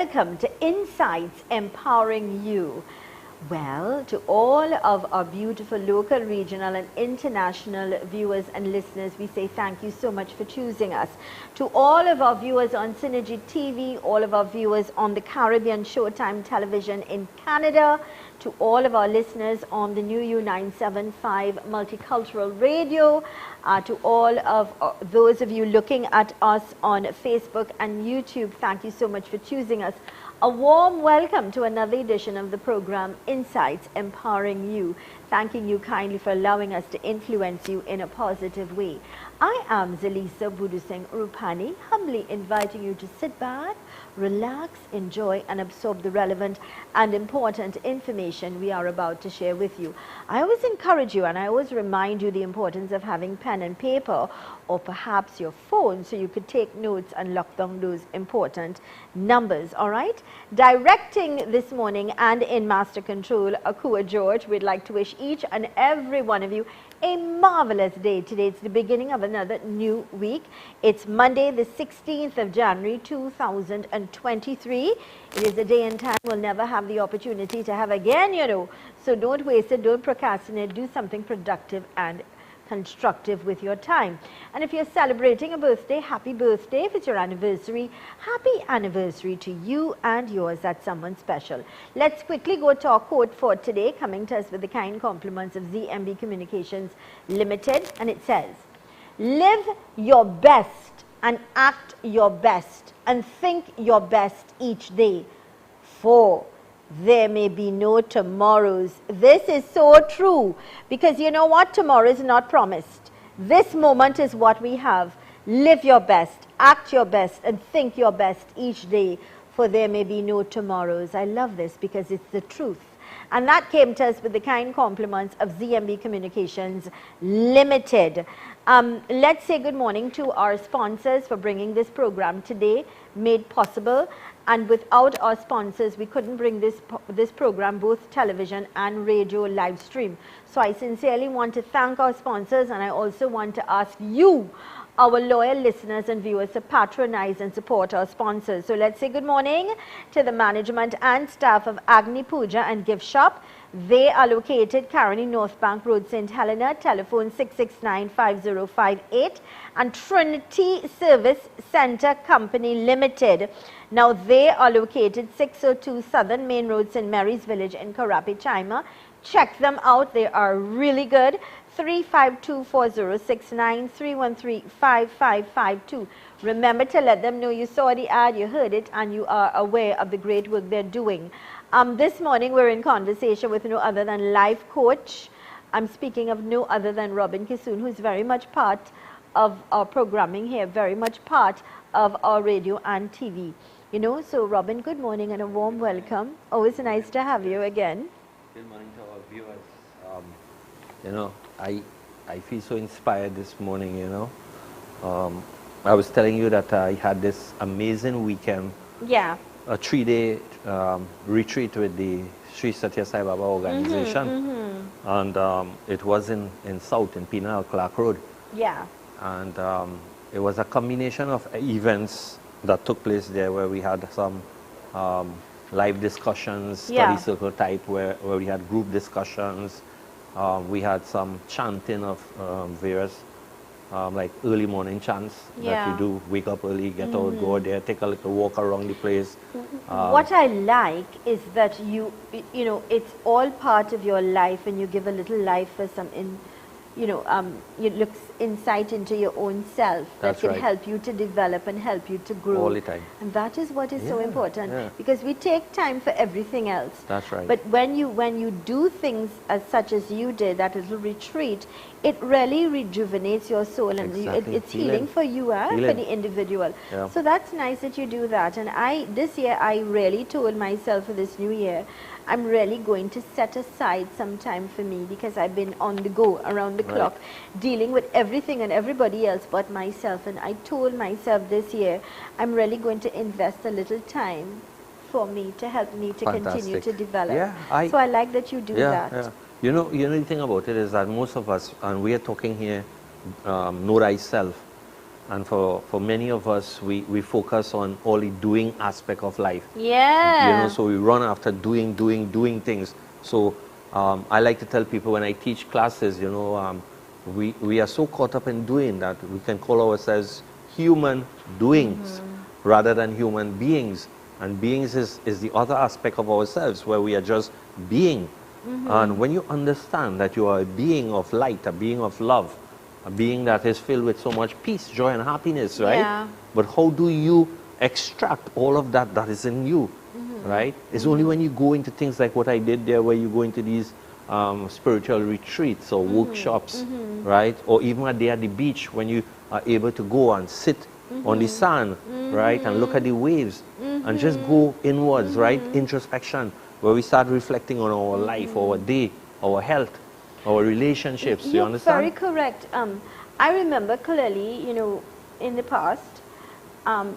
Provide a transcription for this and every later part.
welcome to Insights Empowering You. Well, to all of our beautiful local, regional and international viewers and listeners, we say thank you so much for choosing us. To all of our viewers on Synergy TV, all of our viewers on the Caribbean Showtime television in Canada, to all of our listeners on the New U975 Multicultural Radio, to all of those of you looking at us on Facebook and YouTube, thank you so much for choosing us. A warm welcome to another edition of the program, Insights Empowering You. Thanking you kindly for allowing us to influence you in a positive way. I am Zelisa Rupani, humbly inviting you to sit back, relax, enjoy and absorb the relevant and important information we are about to share with you. I always encourage you and I always remind you the importance of having pen and paper or perhaps your phone so you could take notes and lock down those important numbers, all right? Directing this morning and in Master Control, Akua George, we'd like to wish each and every one of you a marvelous day. Today it's the beginning of another new week. It's Monday the 16th of January 2023. It is a day and time we'll never have the opportunity to have again, you know. So don't waste it, don't procrastinate, do something productive and constructive with your time. And if you're celebrating a birthday, happy birthday. If it's your anniversary, happy anniversary to you and yours. That's someone special. Let's quickly go to our quote for today, coming to us with the kind compliments of ZMB Communications Limited. And it says, live your best and act your best and think your best each day, for there may be no tomorrows. This is so true, because you know what? Tomorrow is not promised. This moment is what we have. Live your best, act your best, and think your best each day, for there may be no tomorrows. I love this because it's the truth. And that came to us with the kind compliments of ZMB Communications Limited. Let's say good morning to our sponsors for bringing this program today, made possible. And without our sponsors, we couldn't bring this program, both television and radio live stream. So I sincerely want to thank our sponsors, and I also want to ask you, our loyal listeners and viewers, to patronize and support our sponsors. So let's say good morning to the management and staff of Agni Puja and Gift Shop. They are located Caroni North Bank Road, St. Helena, telephone 669-5058, and Trinity Service Center Company Limited. Now they are located 602 Southern Main Road, St. Mary's Village in Karapi, Chima. Check them out. They are really good. 352-4069, 313-5552. Remember to let them know you saw the ad, you heard it, and you are aware of the great work they're doing. This morning we're in conversation with no other than life coach. I'm speaking of no other than Robin Kissoon, who's very much part of our programming here, very much part of our radio and TV. You know, so Robin, good morning and a warm welcome. Always nice to have you again. Good morning to our viewers. You know, I feel so inspired this morning, you know. I was telling you that I had this amazing weekend. Yeah. A 3-day retreat with the Sri Satya Sai Baba organization. And it was in South, in Penal, Clark Road. Yeah. And it was a combination of events that took place there, where we had some live discussions, study circle type, where we had group discussions. We had some chanting of various like early morning chants that we do. Wake up early, get out, go there, take a little walk around the place. What I like is that you know, it's all part of your life, and you give a little life for some you look insight into your own self that can help you to develop and help you to grow. All the time. And that is what is so important, because we take time for everything else. That's right. But when you do things as such as you did, that little retreat, it really rejuvenates your soul, and it's healing for you, for the individual. Yeah. So that's nice that you do that. And this year I really told myself for this new year, I'm really going to set aside some time for me, because I've been on the go, around the clock, dealing with everything and everybody else but myself. And I told myself this year, I'm really going to invest a little time for me, to help me to continue to develop. Yeah, so I like that you do that. Yeah. You know the thing about it is that most of us, and we are talking here, know thyself. And for many of us, we focus on only doing aspect of life. Yeah. You know, so we run after doing things. So I like to tell people when I teach classes, you know, we are so caught up in doing that we can call ourselves human doings rather than human beings. And beings is the other aspect of ourselves where we are just being. And when you understand that you are a being of light, a being of love, a being that is filled with so much peace, joy, and happiness, right? Yeah. But how do you extract all of that that is in you, right? It's only when you go into things like what I did there, where you go into these spiritual retreats or workshops, right? Or even a day at the beach when you are able to go and sit on the sand, right? And look at the waves and just go inwards, right? Introspection, where we start reflecting on our life, our day, our health, our relationships. You understand? You're very correct. I remember clearly, you know, in the past,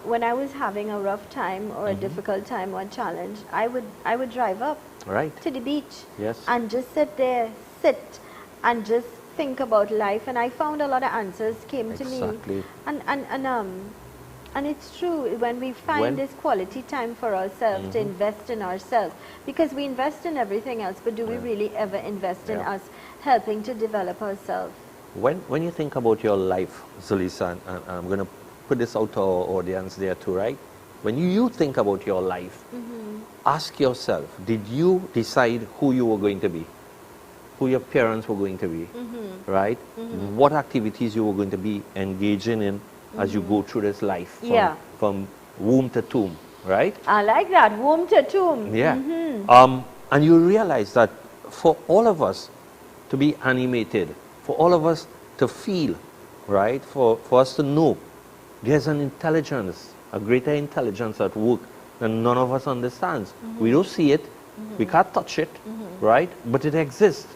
when I was having a rough time or a difficult time or challenge, I would drive up to the beach and just sit and just think about life, and I found a lot of answers came to me. And it's true, when we find this quality time for ourselves, to invest in ourselves, because we invest in everything else, but do we really ever invest in us helping to develop ourselves? When you think about your life, Zelisa, and I'm going to put this out to our audience there too, right? When you think about your life, ask yourself, did you decide who you were going to be? Who your parents were going to be, right? What activities you were going to be engaging in as you go through this life, from womb to tomb, right? I like that, womb to tomb. Yeah. And you realize that for all of us to be animated, for all of us to feel, right? For us to know, there's an intelligence, a greater intelligence at work that none of us understands. We don't see it, we can't touch it, right? But it exists.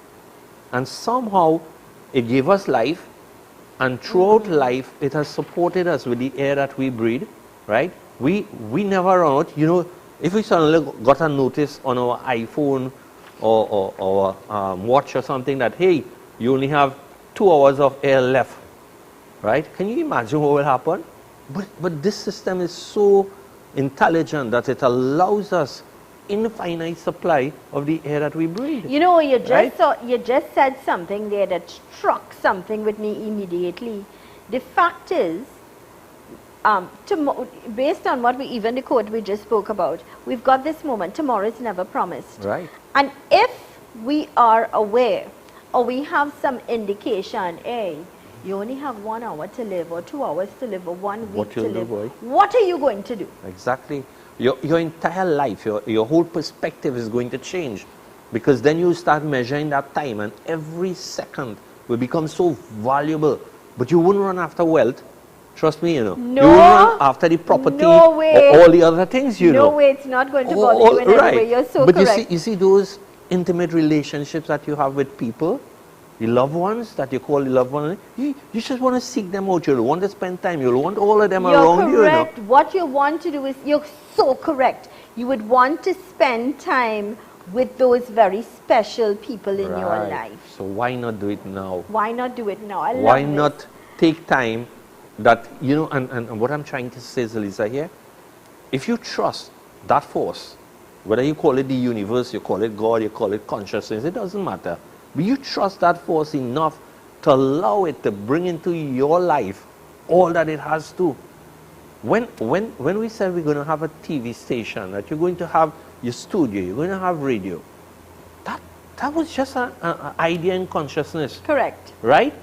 And somehow it gave us life, and throughout life it has supported us with the air that we breathe, right? We never run out. You know, if we suddenly got a notice on our iPhone or watch or something that, hey, you only have 2 hours of air left, right? Can you imagine what will happen? But this system is so intelligent that it allows us infinite supply of the air that we breathe. You know, you just said something there that struck something with me immediately. The fact is, based on what the quote we just spoke about, we've got this moment. Tomorrow is never promised. Right. And if we are aware, or we have some indication, hey, you only have 1 hour to live, or 2 hours to live, or 1 week to live, what are you going to do? Exactly. Your entire life, your whole perspective is going to change, because then you start measuring that time, and every second will become so valuable. But you wouldn't run after wealth, trust me, you know. No. You wouldn't run after the property no way. or all the other things, you know. No way, it's not going to bother you in any way. You're so but correct. you see those intimate relationships that you have with people, the loved ones that you call the loved ones, you just want to seek them out. You'll want to spend time. You'll want all of them around you. You're correct. What you want to do is, you're so correct. You would want to spend time with those very special people in your life. So why not do it now? Why not do it now? I love Why this. not take time that, you know, and what I'm trying to say, Zelisa, here, if you trust that force, whether you call it the universe, you call it God, you call it consciousness, it doesn't matter. But you trust that force enough to allow it to bring into your life all that it has to. When we said we're going to have a TV station, that you're going to have your studio, you're going to have radio, that was just an idea in consciousness. Correct. Right?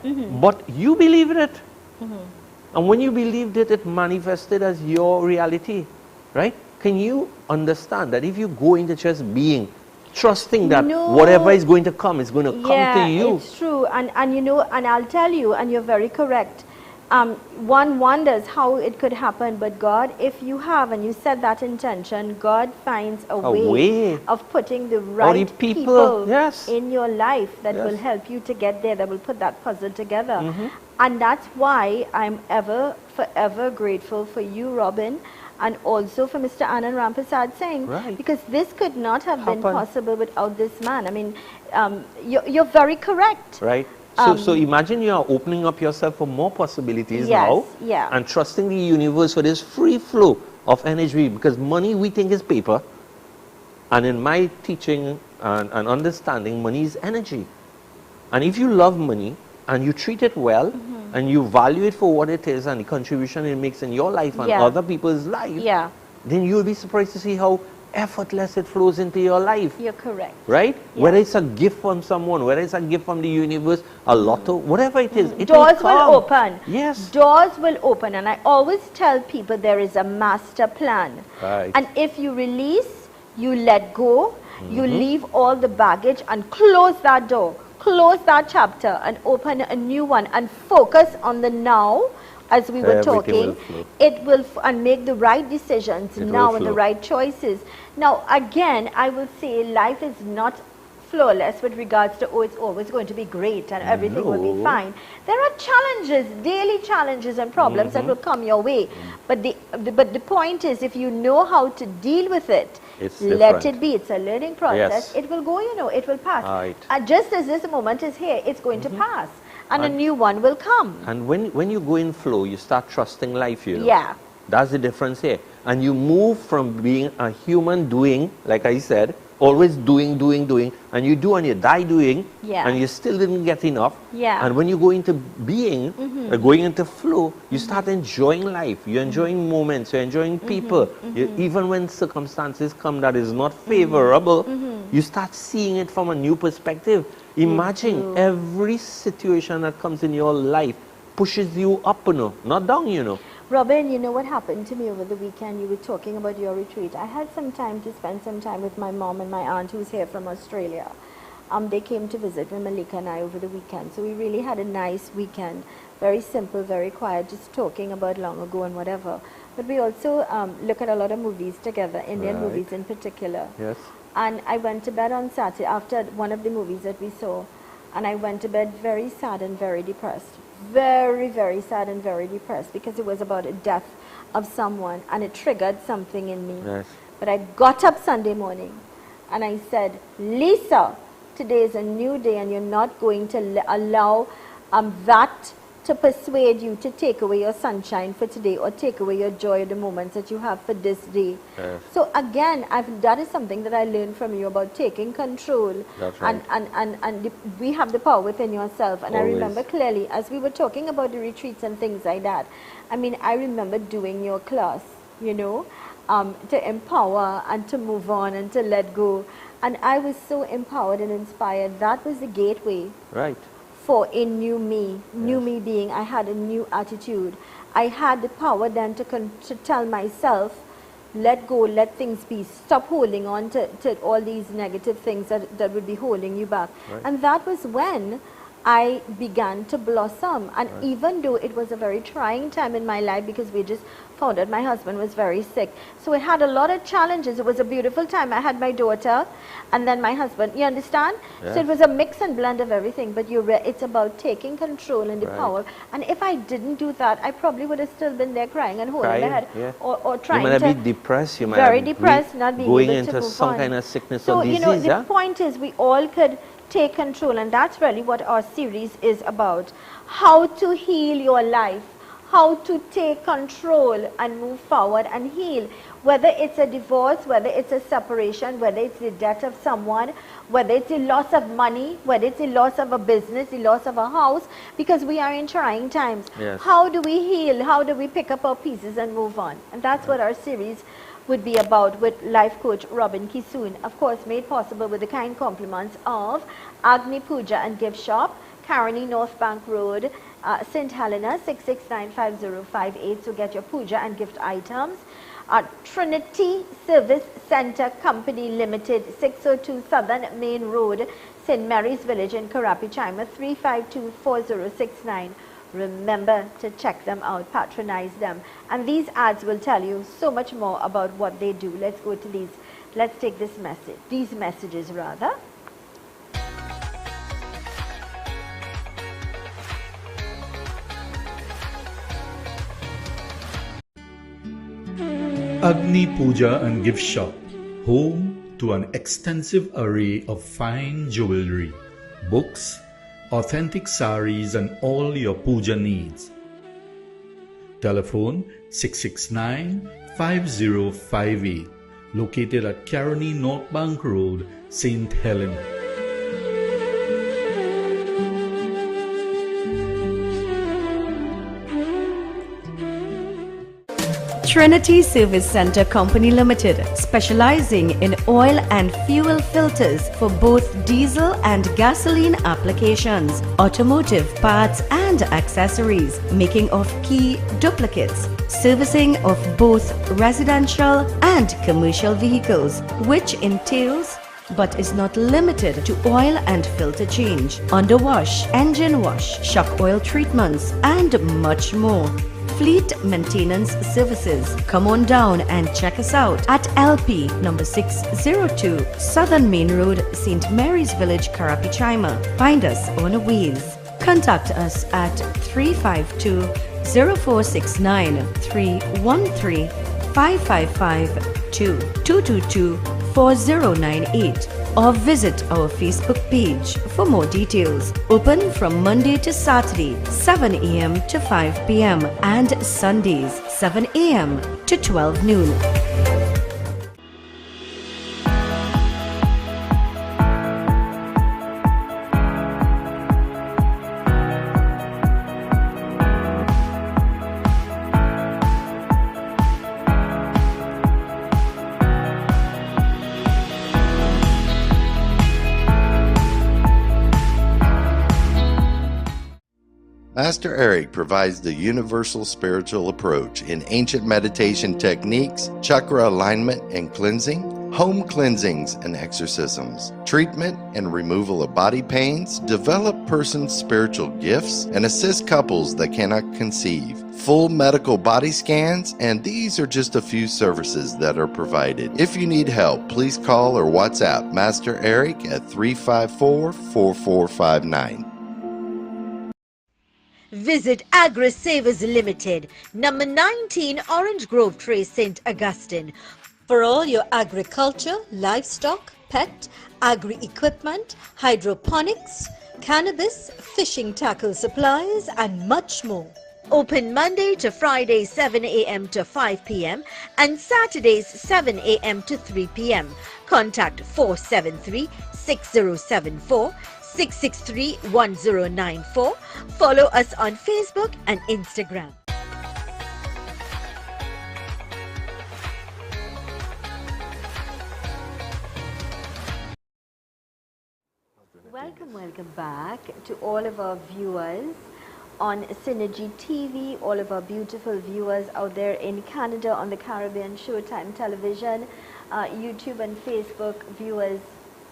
But you believed it. And when you believed it, it manifested as your reality. Right? Can you understand that if you go into just being, trusting that whatever is going to come is going to come to you? It's true. And you know, and I'll tell you, and you're very correct. One wonders how it could happen, but God, if you have, and you set that intention, God finds a way of putting the right people in your life that will help you to get there, that will put that puzzle together. And that's why I'm forever grateful for you, Robin, and also for Mr. Anand Rampasad Singh, because this could not have been possible without this man. I mean, you're very correct. Right. So imagine you are opening up yourself for more possibilities now, and trusting the universe for this free flow of energy, because money we think is paper, and in my teaching and understanding, money is energy. And if you love money and you treat it well, and you value it for what it is and the contribution it makes in your life and other people's life, then you'll be surprised to see how effortless it flows into your life. You're correct. Right? Whether it's a gift from someone, whether it's a gift from the universe, a lotto, whatever it is, it doors will open. Yes. Doors will open. And I always tell people there is a master plan. Right. And if you release, you let go, you leave all the baggage and close that door, close that chapter and open a new one and focus on the now. As we were talking, it will and make the right decisions now and the right choices. Now, again, I will say life is not flawless with regards to, oh, it's always going to be great and everything will be fine. There are challenges, daily challenges and problems that will come your way. But the point is, if you know how to deal with it, let it be. It's a learning process. It will go, it will pass. Just as this moment is here, it's going to pass. And a new one will come. And when you go in flow, you start trusting life, Yeah. That's the difference here. And you move from being a human doing, like I said, always doing, and you do and you die doing, and you still didn't get enough. And when you go into being, going into flow, you start enjoying life. You're enjoying moments, you're enjoying people. Even when circumstances come that is not favorable, you start seeing it from a new perspective. Imagine every situation that comes in your life pushes you up, not down, Robin, you know what happened to me over the weekend? You were talking about your retreat. I had some time to spend some time with my mom and my aunt who's here from Australia. They came to visit with Malika and I over the weekend. So we really had a nice weekend. Very simple, very quiet, just talking about long ago and whatever. But we also look at a lot of movies together, Indian movies in particular. Yes. And I went to bed on Saturday after one of the movies that we saw. And I went to bed very sad and very depressed. Very, very sad and very depressed because it was about a death of someone and it triggered something in me. Yes. But I got up Sunday morning and I said, Lisa, today is a new day and you're not going to allow that to persuade you to take away your sunshine for today or take away your joy, the moments that you have for this day. Yes. So again, that is something that I learned from you about taking control. That's right. And we have the power within yourself. And Always. I remember clearly, as we were talking about the retreats and things like that, I mean, I remember doing your class, to empower and to move on and to let go. And I was so empowered and inspired. That was the gateway. Right. For a new me, me being, I had a new attitude. I had the power then to tell myself, let go, let things be, stop holding on to all these negative things that would be holding you back. Right. And that was when I began to blossom. And even though it was a very trying time in my life because we just found out my husband was very sick. So it had a lot of challenges. It was a beautiful time. I had my daughter and then my husband. You understand? Yeah. So it was a mix and blend of everything. But it's about taking control and the power. And if I didn't do that, I probably would have still been there crying and holding my head. Yeah. Or trying to... You might be depressed. You might be depressed, not being going able to into move some on. kind of sickness So, or disease. the point is we all could take control, and that's really what our series is about. How to heal your life, how to take control and move forward and heal. Whether it's a divorce, whether it's a separation, whether it's the death of someone, whether it's the loss of money, whether it's the loss of a business, the loss of a house, because we are in trying times. Yes. How do we heal? How do we pick up our pieces and move on? And that's what our series would be about with life coach Robin Kissoon. Of course, made possible with the kind compliments of Agni Puja and Gift Shop, Caroni North Bank Road, St. Helena, 6695058. So get your puja and gift items. Trinity Service Center Company Limited, 602 Southern Main Road, St. Mary's Village in Karapi, Chima, 3524069. Remember to check them out, patronize them. And these ads will tell you so much more about what they do. Let's go to these. Let's take these messages rather. Agni Puja and Gift Shop, home to an extensive array of fine jewelry, books, authentic saris and all your puja needs. Telephone 669-5058, located at Caroni North Bank Road, St. Helena. Trinity Service Center Company Limited, specializing in oil and fuel filters for both diesel and gasoline applications, automotive parts and accessories, making of key duplicates, servicing of both residential and commercial vehicles, which entails but is not limited to oil and filter change, underwash, engine wash, shock oil treatments, and much more. Fleet maintenance services. Come on down and check us out at LP number 602 Southern Main Road, St. Mary's Village, Karapichaima. Find us on Waze. Contact us at 352-0469 313 555 222-4098 or visit our Facebook page for more details. Open from Monday to Saturday, 7 a.m. to 5 p.m. and Sundays, 7 a.m. to 12 noon. Master Eric provides the universal spiritual approach in ancient meditation techniques, chakra alignment and cleansing, home cleansings and exorcisms, treatment and removal of body pains, develop persons' spiritual gifts, and assist couples that cannot conceive, full medical body scans, and these are just a few services that are provided. If you need help, please call or WhatsApp Master Eric at 354-4459. Visit Agri Savers Limited, number 19 Orange Grove Trace, St. Augustine, for all your agriculture, livestock, pet, agri-equipment, hydroponics, cannabis, fishing tackle supplies, and much more. Open Monday to Friday 7 a.m. to 5 p.m. and Saturdays 7 a.m. to 3 p.m. Contact 473-6074. 663-1094. Follow us on Facebook and Instagram. Welcome back to all of our viewers on Synergy TV, all of our beautiful viewers out there in Canada on the Caribbean, Showtime Television, YouTube and Facebook viewers.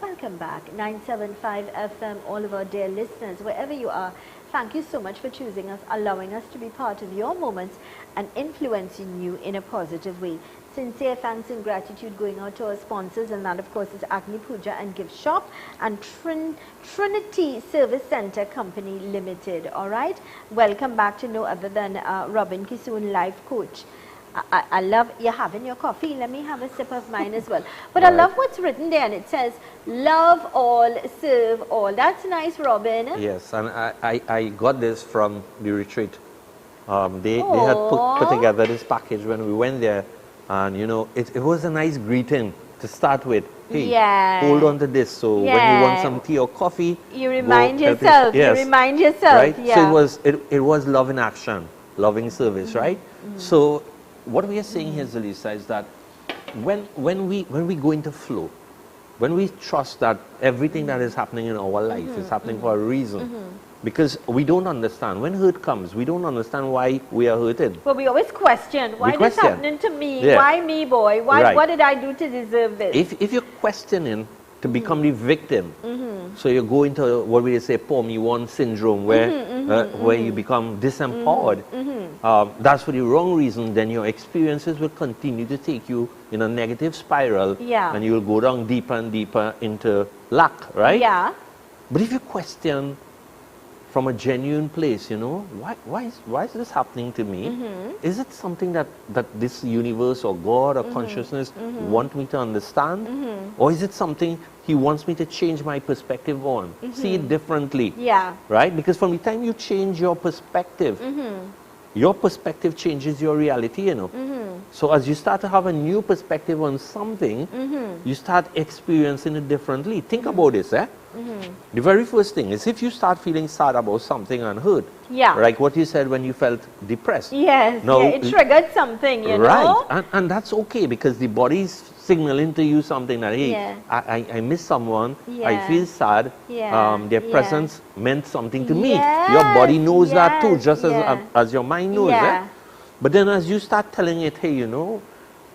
Welcome back, 975 FM, all of our dear listeners, wherever you are. Thank you so much for choosing us, allowing us to be part of your moments and influencing you in a positive way. Sincere thanks and gratitude going out to our sponsors, and that of course is Agni Puja and Gift Shop and Trinity Service Center Company Limited. Alright, welcome back to no other than Robin Kissoon, life coach. I love you having your coffee. Let me have a sip of mine as well. But I love what's written there, and it says, love all, serve all. That's nice, Robin. Yes, and I got this from the retreat. They had put together this package when we went there, and you know, it was a nice greeting to start with. Hey, hold on to this. So when you want some tea or coffee, you remind yourself. Yes. You remind yourself. Right? Yeah. So it was love in action, loving service, right? So what we are saying here, Zelisa, is that when we go into flow, when we trust that everything that is happening in our life is happening for a reason, because we don't understand. When hurt comes, we don't understand why we are hurted. But we always question, why this happening to me? Yeah. Why me, boy? Why? What did I do to deserve this? If you're questioning to become the victim, so you go into what we say poor me one syndrome, where you become disempowered. That's for the wrong reason. Then your experiences will continue to take you in a negative spiral, and you will go down deeper and deeper into lack, right? Yeah. But if you question from a genuine place, you know, why is this happening to me? Is it something that this universe or God or consciousness want me to understand? Or is it something he wants me to change my perspective on? See it differently. Yeah. Right? Because from the time you change your perspective changes your reality, you know. So as you start to have a new perspective on something, you start experiencing it differently. Think about this, eh? The very first thing is if you start feeling sad about something and hurt, like what you said when you felt depressed. Yes, no, it triggered something, you know. Right, and that's okay because the body's signaling to you something that, hey, I miss someone, I feel sad, their presence meant something to me. Your body knows that too, just as your mind knows. But then as you start telling it, hey, you know,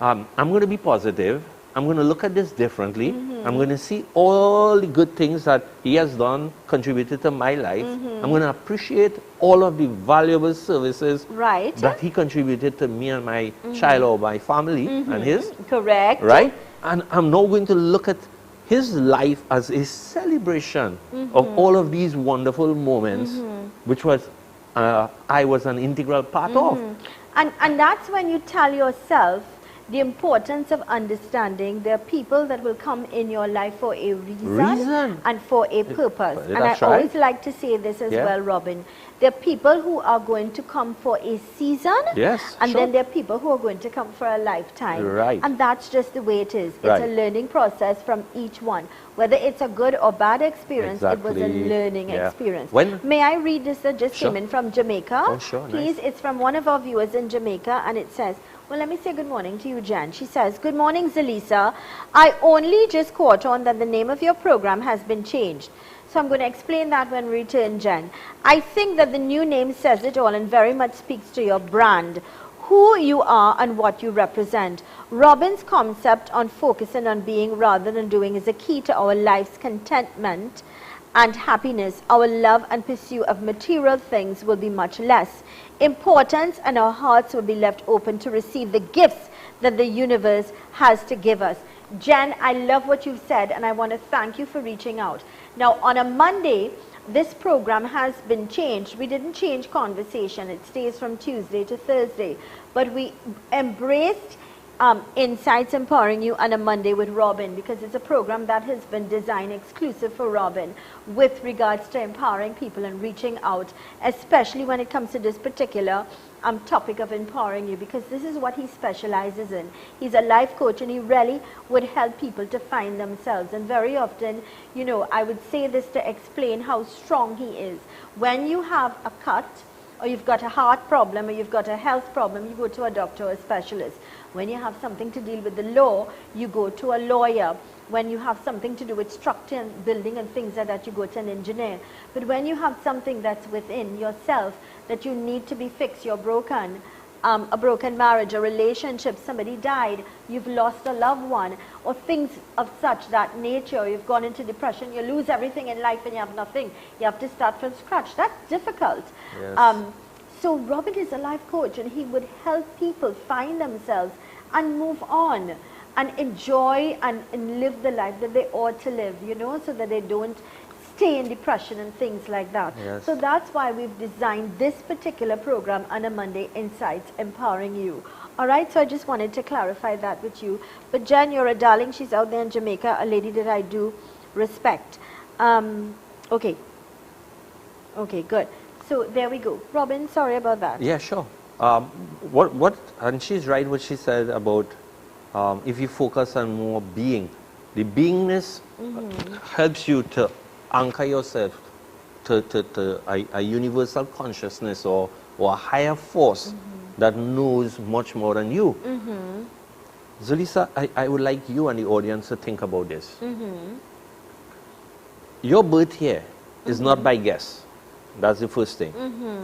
I'm going to be positive, I'm going to look at this differently, I'm going to see all the good things that he has done, contributed to my life, I'm going to appreciate all of the valuable services that he contributed to me and my child or my family and his. Correct. Right? And I'm now going to look at his life as a celebration of all of these wonderful moments, which was I was an integral part of. And that's when you tell yourself the importance of understanding there are people that will come in your life for a reason. And for a purpose. And I always like to say this as well, Robin. There are people who are going to come for a season. And then there are people who are going to come for a lifetime. And that's just the way it is. It's a learning process from each one. Whether it's a good or bad experience, it was a learning experience. May I read this that just came in from Jamaica? Oh, sure. Please, it's from one of our viewers in Jamaica, and it says, well, let me say good morning to you, Jan. She says, good morning, Zelisa. I only just caught on that the name of your program has been changed. So I'm going to explain that when we return, Jen. I think that the new name says it all and very much speaks to your brand, who you are and what you represent. Robin's concept on focusing on being rather than doing is a key to our life's contentment and happiness. Our love and pursuit of material things will be much less important, and our hearts will be left open to receive the gifts that the universe has to give us. Jen, I love what you've said, and I want to thank you for reaching out. Now, on a Monday, this program has been changed. We didn't change conversation. It stays from Tuesday to Thursday. But we embraced Insights Empowering You on a Monday with Robin, because it's a program that has been designed exclusive for Robin with regards to empowering people and reaching out, especially when it comes to this particular topic of empowering you, because this is what he specializes in. He's a life coach, and he really would help people to find themselves. And very often, you know, I would say this to explain how strong he is. When you have a cut, or you've got a heart problem, or you've got a health problem, you go to a doctor or a specialist. When you have something to deal with the law, you go to a lawyer. When you have something to do with structure and building and things like that, you go to an engineer. But when you have something that's within yourself that you need to be fixed, you're broken, a broken marriage, a relationship, somebody died, you've lost a loved one, or things of such that nature, you've gone into depression, you lose everything in life and you have nothing. You have to start from scratch. That's difficult. So Robin is a life coach, and he would help people find themselves and move on and enjoy and live the life that they ought to live, you know, so that they don't stay in depression and things like that. So that's why we've designed this particular program on a Monday, Insights Empowering You. All right, so I just wanted to clarify that with you. But Jen, you're a darling. She's out there in Jamaica, a lady that I do respect. Okay, good. So there we go. Robin, sorry about that. Yeah, sure. And she's right what she said about if you focus on more being, the beingness helps you to anchor yourself to a universal consciousness or a higher force that knows much more than you. Zelisa, I would like you and the audience to think about this. Your birth here is not by guess. That's the first thing.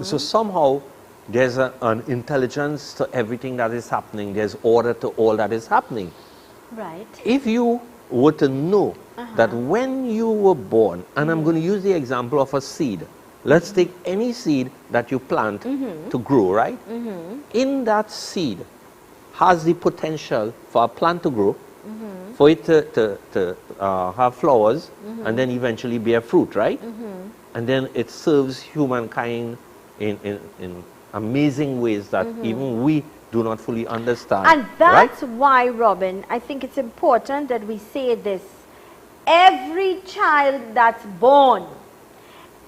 So somehow there's an intelligence to everything that is happening. There's order to all that is happening. Right. If you were to know that when you were born, and I'm going to use the example of a seed. Let's take any seed that you plant to grow, right? In that seed has the potential for a plant to grow, for it to have flowers, and then eventually bear fruit, right? and then it serves humankind in amazing ways that even we do not fully understand. And that's right? why, Robin, I think it's important that we say this. Every child that's born,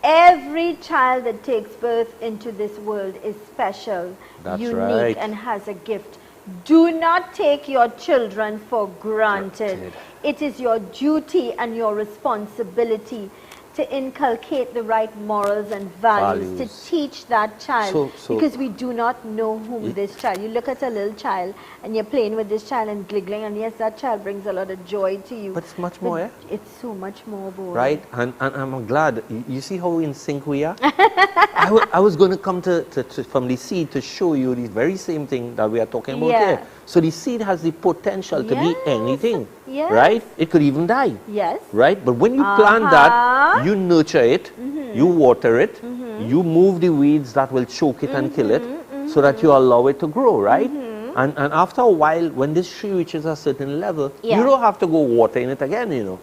every child that takes birth into this world is special, That's unique, right. and has a gift. Do not take your children for granted. It is your duty and your responsibility to inculcate the right morals and values. To teach that child, because we do not know whom this child. You look at a little child and you're playing with this child and giggling, and yes, that child brings a lot of joy to you. But it's much more, yeah? It's so much more, boy. Right? And I'm glad. You see how in sync we are? I was going to come from the seed to show you the very same thing that we are talking about here. So the seed has the potential to be anything. Yes. Right? It could even die. Yes. Right? But when you plant that, you nurture it, you water it, you move the weeds that will choke it and kill it, so that you allow it to grow, right? And after a while, when this tree reaches a certain level, you don't have to go watering it again, you know.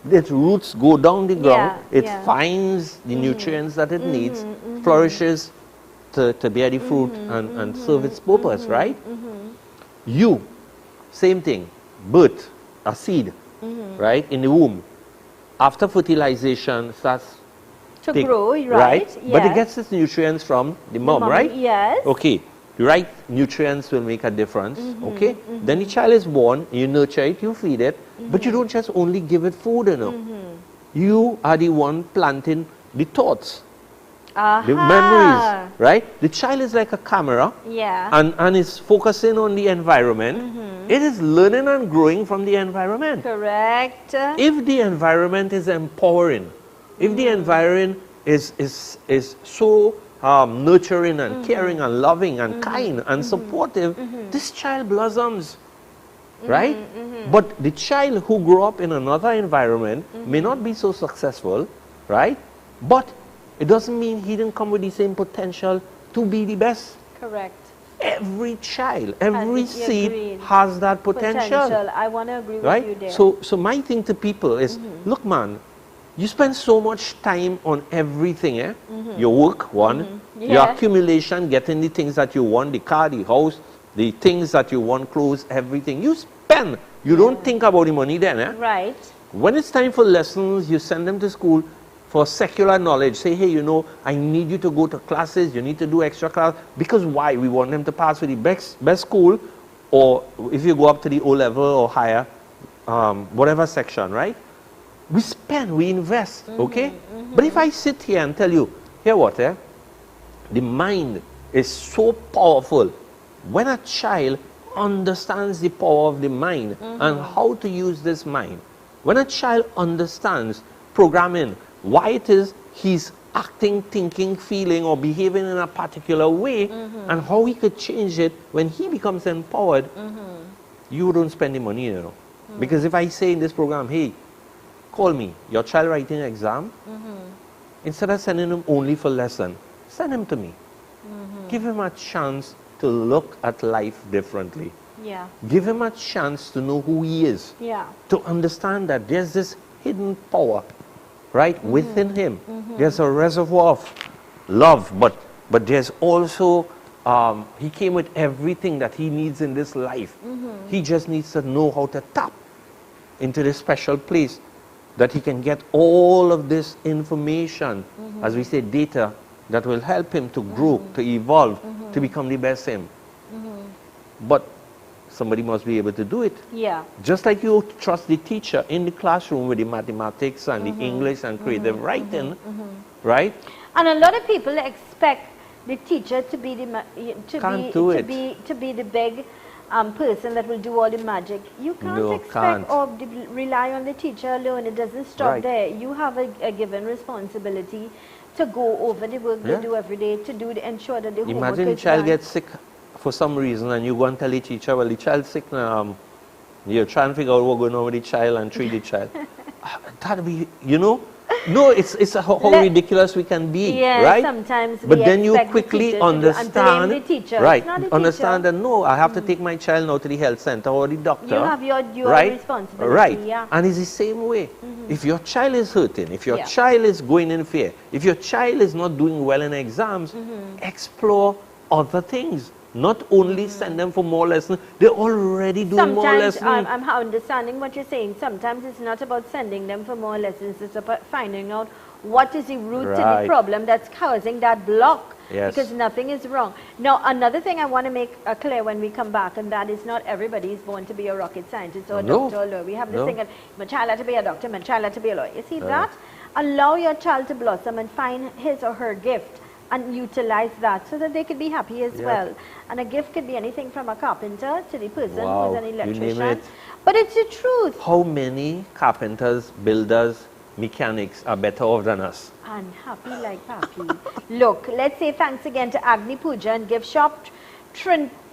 Its roots go down the ground, it finds the nutrients that it needs, flourishes to bear the fruit and serve its purpose, right? You, same thing, birth, a seed, right, in the womb. After fertilization starts to grow, right? Yes. But it gets its nutrients from the mom, right? Yes. Okay. The right nutrients will make a difference. Okay. Then the child is born, you nurture it, you feed it, but you don't just only give it food, you know. You are the one planting the thoughts, the memories, right? The child is like a camera, and is focusing on the environment. It is learning and growing from the environment. Correct. If the environment is empowering, if the environment is so nurturing and caring and loving and kind and supportive, this child blossoms, right? But the child who grew up in another environment may not be so successful, right? But it doesn't mean he didn't come with the same potential to be the best. Correct. Every child, every seed has that potential. I want to agree right? with you there. So my thing to people is, look, man, you spend so much time on everything, eh? Your work, one, your accumulation, getting the things that you want, the car, the house, the things that you want, clothes, everything. You spend. You don't think about the money then, eh? Right. When it's time for lessons, you send them to school for secular knowledge. Say, hey, you know, I need you to go to classes, you need to do extra class. Because why? We want them to pass with the best school, or if you go up to the O level or higher, whatever section, right? We spend, we invest, okay? But if I sit here and tell you, hear what, eh? The mind is so powerful. When a child understands the power of the mind and how to use this mind, when a child understands programming, why it is he's acting, thinking, feeling, or behaving in a particular way, and how he could change it when he becomes empowered, you don't spend the money, you know. Because if I say in this program, hey, call me, your child writing an exam, instead of sending him only for lesson, send him to me. Give him a chance to look at life differently. Give him a chance to know who he is. To understand that there's this hidden power, right, within him. There's a reservoir of love, but there's also, he came with everything that he needs in this life. He just needs to know how to tap into this special place that he can get all of this information, as we say, data, that will help him to grow, to evolve, to become the best him. But somebody must be able to do it. Just like you trust the teacher in the classroom with the mathematics and the English and creative writing, right? And a lot of people expect the teacher to be the big person that will do all the magic. You can't expect or rely on the teacher alone. It doesn't stop there. You have a given responsibility to go over the work they do every day, to ensure that the homework is done. Imagine the child gets sick for some reason and you go and tell the teacher, well, the child's sick now. You're trying to figure out what's going on with the child and treat the child. That'd be, you know, No, it's how ridiculous we can be, yeah, right? sometimes But we then you expect the quickly teacher to do- and blame understand, the teacher. right? It's not the Understand teacher. that no, I have to take my child now to the health center or the doctor. You have your right? responsibility. Right. Yeah. And it's the same way. If your child is hurting, if your Yeah. child is going in fear, if your child is not doing well in exams, explore other things. Not only send them for more lessons, they're already doing more Sometimes lessons. I'm understanding what you're saying. Sometimes it's not about sending them for more lessons. It's about finding out what is the root to the Right. problem that's causing that block. Yes. Because nothing is wrong. Now, another thing I want to make clear when we come back, and that is not everybody is born to be a rocket scientist or a No. doctor or lawyer. We have this No. thing, my child had to be a doctor, my child had to be a lawyer. You see that? Allow your child to blossom and find his or her gift and utilize that so that they could be happy as Yeah. well. And a gift could be anything from a carpenter to the person Wow, who's an you name electrician. it. But it's the truth. How many carpenters, builders, mechanics are better off than us? And happy like happy. Look, let's say thanks again to Agni Puja and Gift Shop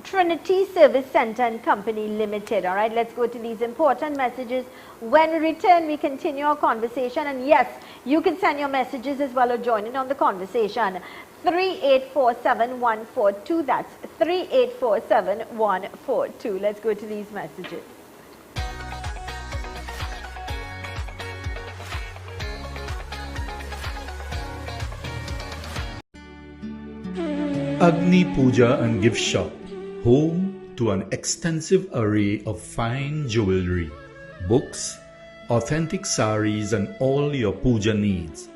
Trinity Service Center and Company Limited. All right, let's go to these important messages. When we return, we continue our conversation. And yes, you can send your messages as well or join in on the conversation. 3847142. That's 3847142. Let's go to these messages. Agni Puja and Gift Shop, home to an extensive array of fine jewelry, books, authentic saris and all your puja needs.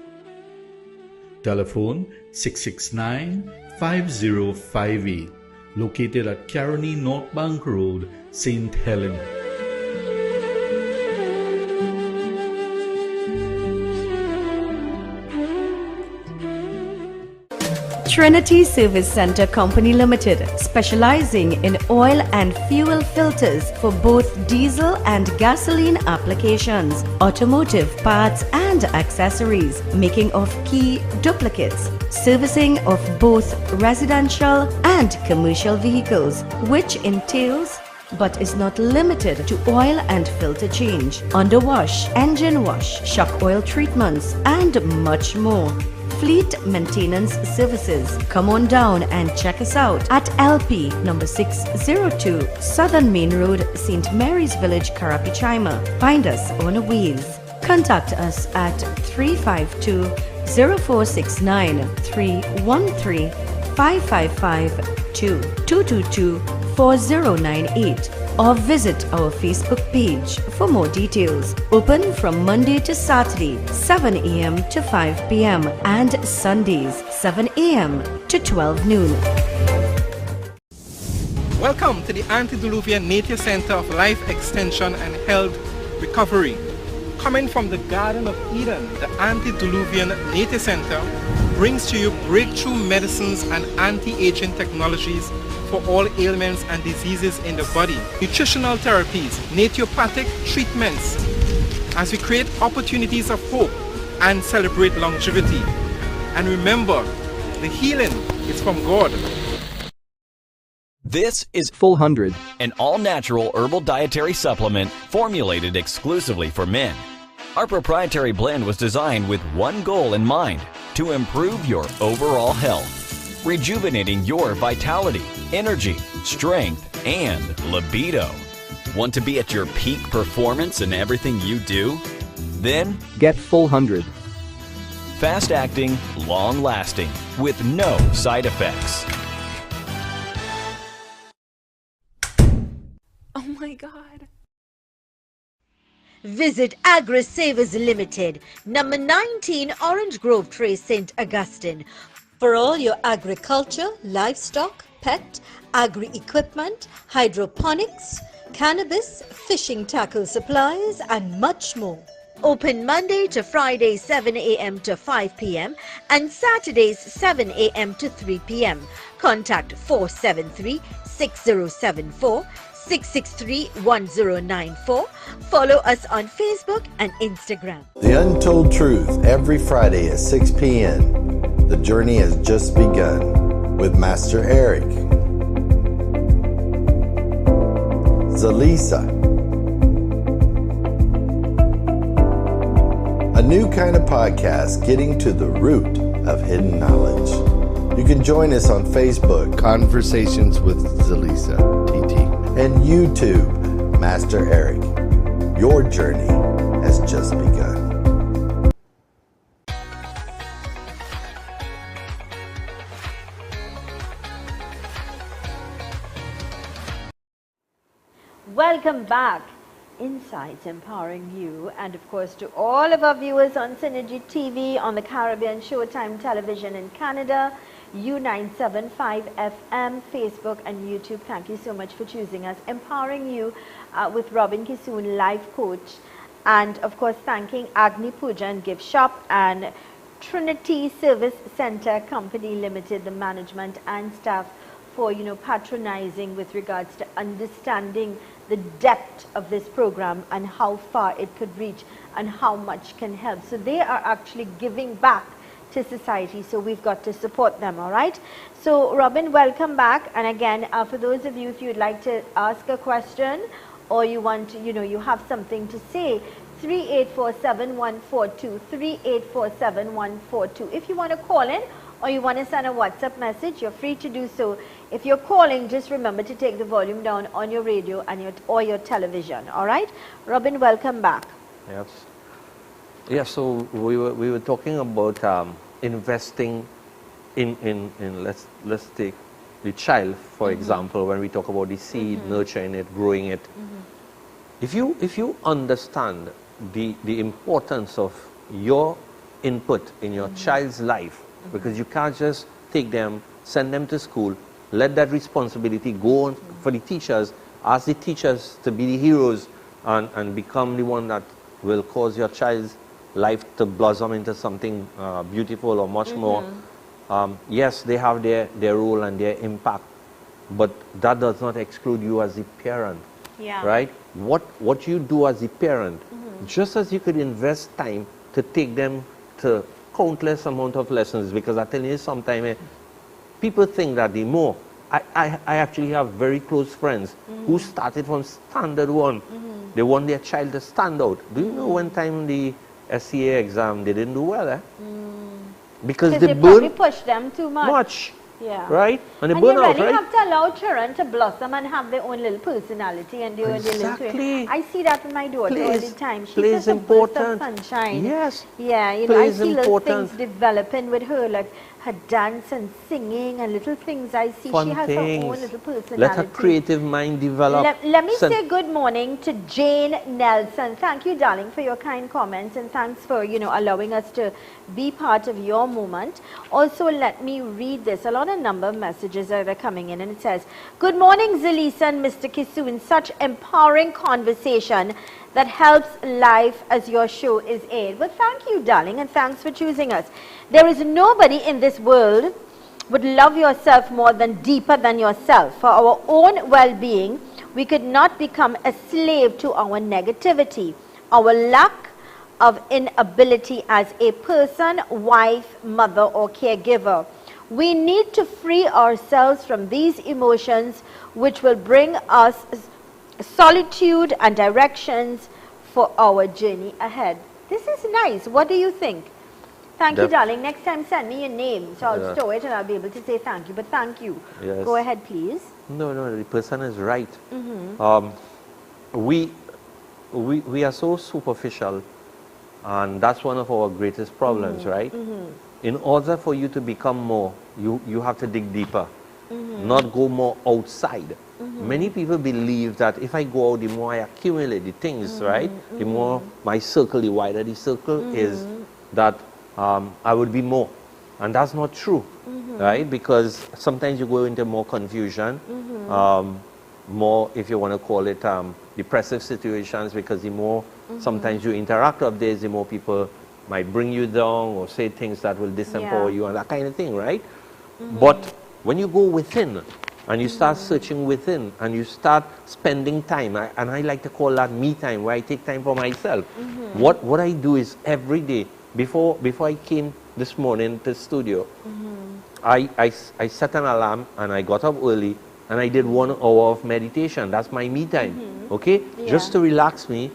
Telephone 669-5058, located at Caroni North Bank Road, St. Helena. Trinity Service Center Company Limited, specializing in oil and fuel filters for both diesel and gasoline applications, automotive parts and accessories, making of key duplicates, servicing of both residential and commercial vehicles, which entails but is not limited to oil and filter change, underwash, engine wash, shock oil treatments, and much more. Fleet maintenance services. Come on down and check us out at LP number 602 Southern Main Road, St. Mary's Village, Karapichaima. Find us on wheels. Contact us at 352-0469 313 555 222-4098 or visit our Facebook page for more details. Open from Monday to Saturday 7 a.m. to 5 p.m. and Sundays 7 a.m. to 12 noon. Welcome to the Antediluvian Nature Center of Life Extension and Health Recovery. Coming from the Garden of Eden, the Antediluvian Nature Center brings to you breakthrough medicines and anti-aging technologies for all ailments and diseases in the body, nutritional therapies, naturopathic treatments, as we create opportunities of hope and celebrate longevity. And remember, the healing is from God. This is Full 100, an all-natural herbal dietary supplement formulated exclusively for men. Our proprietary blend was designed with one goal in mind: to improve your overall health, rejuvenating your vitality, energy, strength, and libido. Want to be at your peak performance in everything you do? Then get Full 100. Fast-acting, long-lasting, with no side effects. Oh my God. Visit Agri Savers Limited, number 19 Orange Grove Trace, St. Augustine, for all your agriculture, livestock, pet, agri-equipment, hydroponics, cannabis, fishing tackle supplies, and much more. Open Monday to Friday 7 a.m. to 5 p.m. and Saturdays 7 a.m. to 3 p.m. Contact 473-6074, 663-1094. Follow us on Facebook and Instagram. The Untold Truth, every Friday at 6 p.m. The journey has just begun with Master Eric. Zelisa. A new kind of podcast getting to the root of hidden knowledge. You can join us on Facebook, Conversations with Zelisa, TT, and YouTube, Master Eric. Your journey has just begun. Welcome back. Insights empowering you, and of course to all of our viewers on Synergy TV, on the Caribbean Showtime Television in Canada, U975 FM, Facebook and YouTube. Thank you so much for choosing us. Empowering you with Robin Kissoon, life coach, and of course thanking Agni Puja and Gift Shop and Trinity Service Center Company Limited, the management and staff, for patronizing with regards to understanding the depth of this program and how far it could reach and how much can help. So they are actually giving back to society, so we've got to support them. All right, so Robin, welcome back. And again, for those of you, if you'd like to ask a question or you want to, you have something to say, 3847-142, 3847-142. If you want to call in or you want to send a WhatsApp message, you're free to do so. If you're calling, just remember to take the volume down on your radio and or your television. All right, Robin, welcome back. Yes. Yeah. So we were talking about investing in let's take the child for example. When we talk about the seed, nurturing it, growing it. If you understand the importance of your input in your child's life, because you can't just take them, send them to school, let that responsibility go on for the teachers, ask the teachers to be the heroes and become the one that will cause your child's life to blossom into something beautiful or much more. Yes, they have their role and their impact, but that does not exclude you as a parent. Yeah. Right? What you do as a parent, just as you could invest time to take them to countless amount of lessons, because I tell you sometimes people think that the more, I actually have very close friends who started from standard 1. They want their child to stand out. Do you know one time the SCA exam they didn't do well? Because they probably pushed them too much. Yeah. Right? And they and burn you out, really right? have to allow children to blossom and have their own little personality and their own little thing. I see that with my daughter all the time. She's just a burst of sunshine. Yes. Yeah, I see little things developing with her, like her dance and singing and little things I see. Fun she has things. her own little personality. Let her creative mind develop. Let me say good morning to Jane Nelson. Thank you, darling, for your kind comments, and thanks for allowing us to be part of your moment. Also, let me read this. A lot of number of messages that are coming in, and it says, "Good morning, Zelisa and Mr. Kissoon. Such empowering conversation that helps life as your show is aired." Well, thank you, darling, and thanks for choosing us. There is nobody in this world would love yourself more than deeper than yourself. For our own well-being, we could not become a slave to our negativity, our lack of inability as a person, wife, mother, or caregiver. We need to free ourselves from these emotions, which will bring us solitude and directions for our journey ahead. This is nice. What do you think? Thank you, darling. Next time, send me your name, so I'll store it and I'll be able to say thank you. But thank you. Yes. Go ahead, please. No, the person is right. We are so superficial, and that's one of our greatest problems, right? In order for you to become more, you have to dig deeper, not go more outside. Many people believe that if I go out, the more I accumulate the things, right? The more my circle, the wider the circle is, that I would be more. And that's not true, right? Because sometimes you go into more confusion, more, if you want to call it, depressive situations, because the more sometimes you interact with this, the more people might bring you down or say things that will disempower you and that kind of thing, right? But when you go within and you start searching within and you start spending time, and I like to call that me time, where I take time for myself. What I do is every day, before I came this morning to the studio, I set an alarm and I got up early and I did 1 hour of meditation. That's my me time, okay? Just to relax me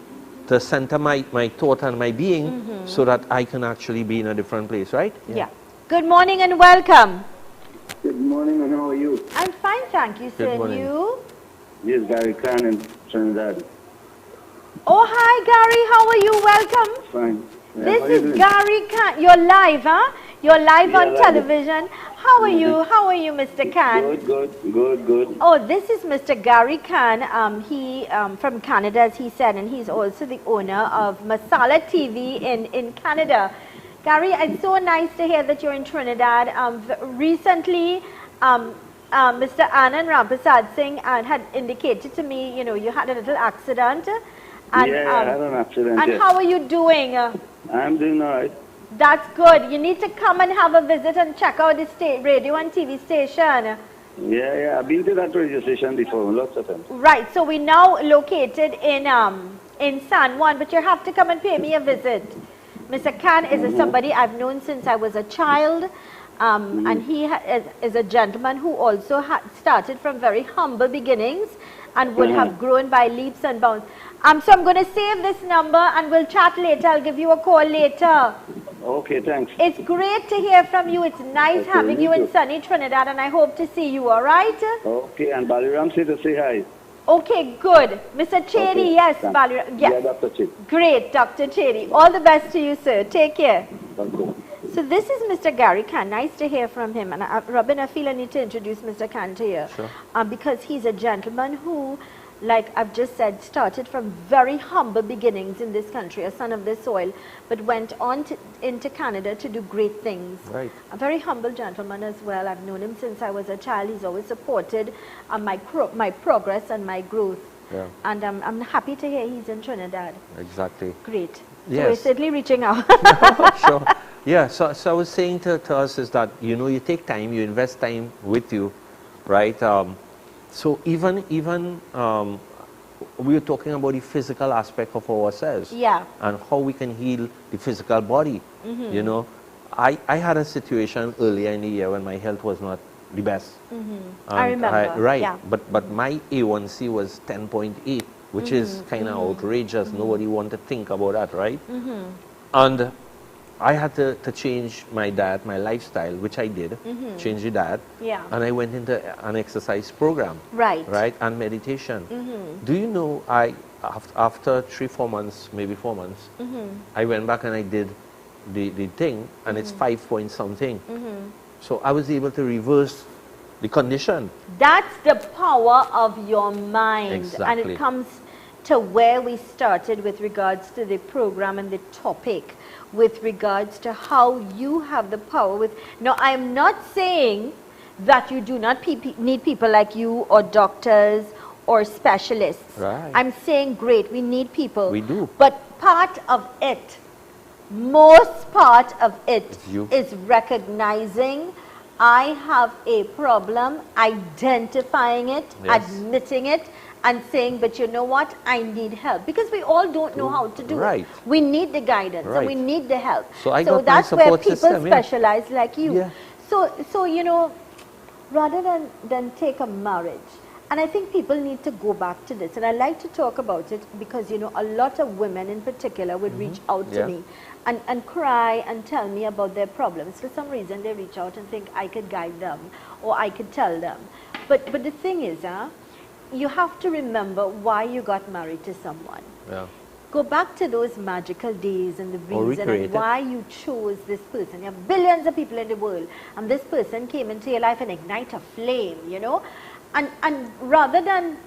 to center my thought and my being so that I can actually be in a different place, right? Yeah. Good morning and welcome. Good morning, and how are you? I'm fine, thank you, sir. Good And morning. you? This is Gary Khan in Trinidad. Oh, hi, Gary. How are you? Welcome. Fine. Yeah, This how you is doing? Gary Khan. You're live, huh? You're live Yeah, on live. television. How are you? How are you, Mr. Khan? Good. Oh, this is Mr. Gary Khan. He from Canada, as he said, and he's also the owner of Masala TV in Canada. Gary, it's so nice to hear that you're in Trinidad. Recently, Mr. Anand Ramprasad Singh had indicated to me, you had a little accident. And, Yeah, I had an accident. And yes. how are you doing? I'm doing all right. That's good. You need to come and have a visit and check out the radio and TV station. Yeah. I've been to that radio station before, lots of times. Right. So we're now located in San Juan, but you have to come and pay me a visit. Mr. Khan is somebody I've known since I was a child, and he is a gentleman who also started from very humble beginnings and would have grown by leaps and bounds. So I'm going to save this number and we'll chat later. I'll give you a call later. Okay, thanks. It's great to hear from you. It's nice Okay, having me you in too. sunny Trinidad, and I hope to see you, all right? Okay, and Baliram said to say hi. Okay, good. Mr. Chedi, Okay, yes, thanks. Balaram. Yeah, Yes. Dr. Chip. Great, Dr. Chedi. All the best to you, sir. Take care. Okay. So this is Mr. Gary Khan. Nice to hear from him. And Robin, I feel I need to introduce Mr. Khan to you. Sure. Because he's a gentleman who, like I've just said, started from very humble beginnings in this country, a son of this soil, but went on into Canada to do great things. Right. A very humble gentleman as well. I've known him since I was a child. He's always supported my progress and my growth. Yeah. And I'm happy to hear he's in Trinidad. Exactly. Great. So Yes. we're certainly reaching out. Sure. Yeah, so I was saying to us is that, you take time, you invest time with you, right? So even we were talking about the physical aspect of ourselves. Yeah. And how we can heal the physical body. I had a situation earlier in the year when my health was not the best. I remember. Right. Yeah. But my A1C was 10.8, which is kind of outrageous. Nobody wanted to think about that, right? And I had to change my diet, my lifestyle, which I did, change the diet. Yeah. And I went into an exercise program. Right. Right, and meditation. Do you know, after 3-4 months, maybe 4 months, I went back and I did the thing, and it's 5 point something. So I was able to reverse the condition. That's the power of your mind. And Exactly. it comes to where we started with regards to the program and the topic, with regards to how you have the power with. Now, I'm not saying that you do not need people like you or doctors or specialists. Right. I'm saying great, we need people. We do. But part of it, most part of it It's you. is recognizing I have a problem, identifying it, Yes. admitting it, and saying, but you know what, I need help. Because we all don't know how to do Right. it. We need the guidance and Right. we need the help. So I got my that's where support people system, yeah. specialize like you. Yeah. So rather than take a marriage, and I think people need to go back to this, and I like to talk about it because, a lot of women in particular would reach out to Yeah. me and cry and tell me about their problems. For some reason, they reach out and think I could guide them or I could tell them. But the thing is, you have to remember why you got married to someone. Yeah. Go back to those magical days and the Or reason recreate and it. why you chose this person. You have billions of people in the world, and this person came into your life and ignite a flame, And rather than,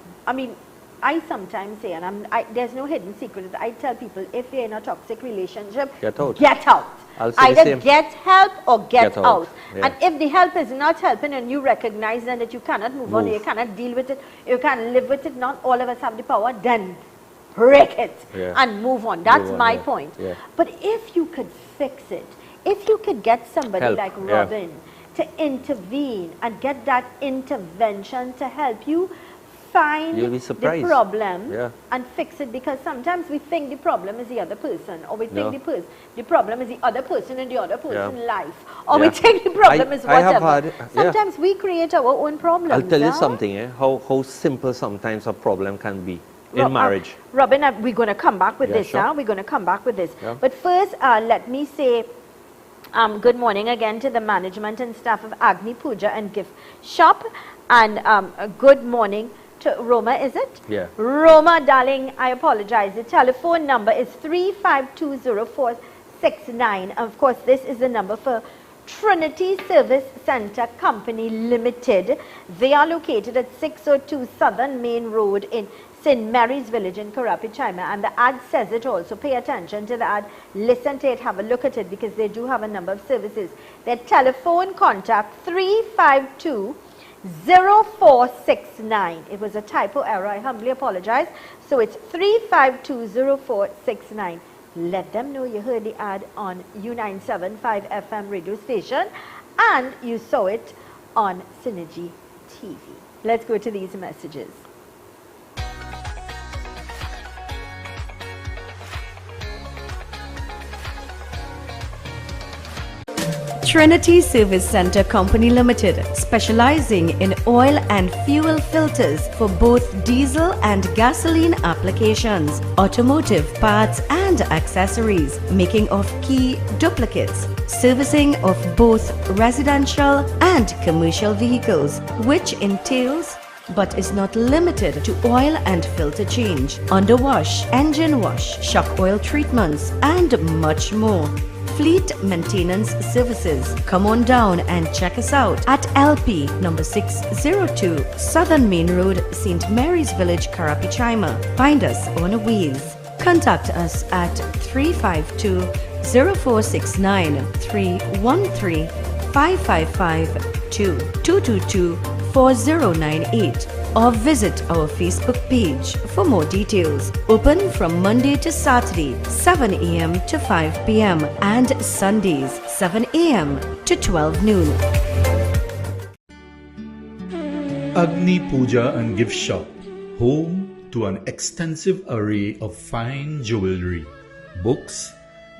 I sometimes say, and there's no hidden secret, I tell people, if you're in a toxic relationship, Get out. Get out. I'll say the Either same. get help or get Get out. out. Yeah. And if the help is not helping and you recognize then that you cannot move on, Move. you cannot deal with it, you can't live with it, not all of us have the power, then break it Yeah. and move on. That's Move on, my yeah. point. Yeah. But if you could fix it, if you could get somebody Help, like yeah. Robin to intervene and get that intervention to help you find You'll be the surprised. problem Yeah. and fix it, because sometimes we think the problem is the other person, or we think No. the problem is the other person in the other person's Yeah. life, or we Yeah. think the problem is I have whatever. had- yeah. Sometimes we create our own problems. I'll tell you huh? something, how simple sometimes a problem can be. in marriage. Robin, we're going to come back with Yeah, this. sure. We're going to come back with this. Yeah. But first, let me say good morning again to the management and staff of Agni Puja and Gift Shop. And good morning to Roma, is it? Yeah. Roma, darling, I apologize. The telephone number is 3520469. Of course, this is the number for Trinity Service Center Company Limited. They are located at 602 Southern Main Road in St. Mary's Village in Karapichaima, and the ad says it also. Pay attention to the ad, listen to it, have a look at it, because they do have a number of services. Their telephone contact 352-0469. It was a typo error, I humbly apologize. So it's 352-0469. Let them know you heard the ad on U975 FM radio station and you saw it on Synergy TV. Let's go to these messages. Trinity Service Center Company Limited, specializing in oil and fuel filters for both diesel and gasoline applications, automotive parts and accessories, making of key duplicates, servicing of both residential and commercial vehicles, which entails but is not limited to oil and filter change, underwash, engine wash, shock oil treatments, and much more. Fleet maintenance services. Come on down and check us out at LP number 602 Southern Main Road, St. Mary's Village, Karapichaima. Find us on a wheels. Contact us at 352-0469 313-555-222-4098 or visit our Facebook page for more details. Open from Monday to Saturday 7 a.m. to 5 p.m. and Sundays 7 a.m. to 12 noon. Agni Puja and Gift Shop, home to an extensive array of fine jewelry, books,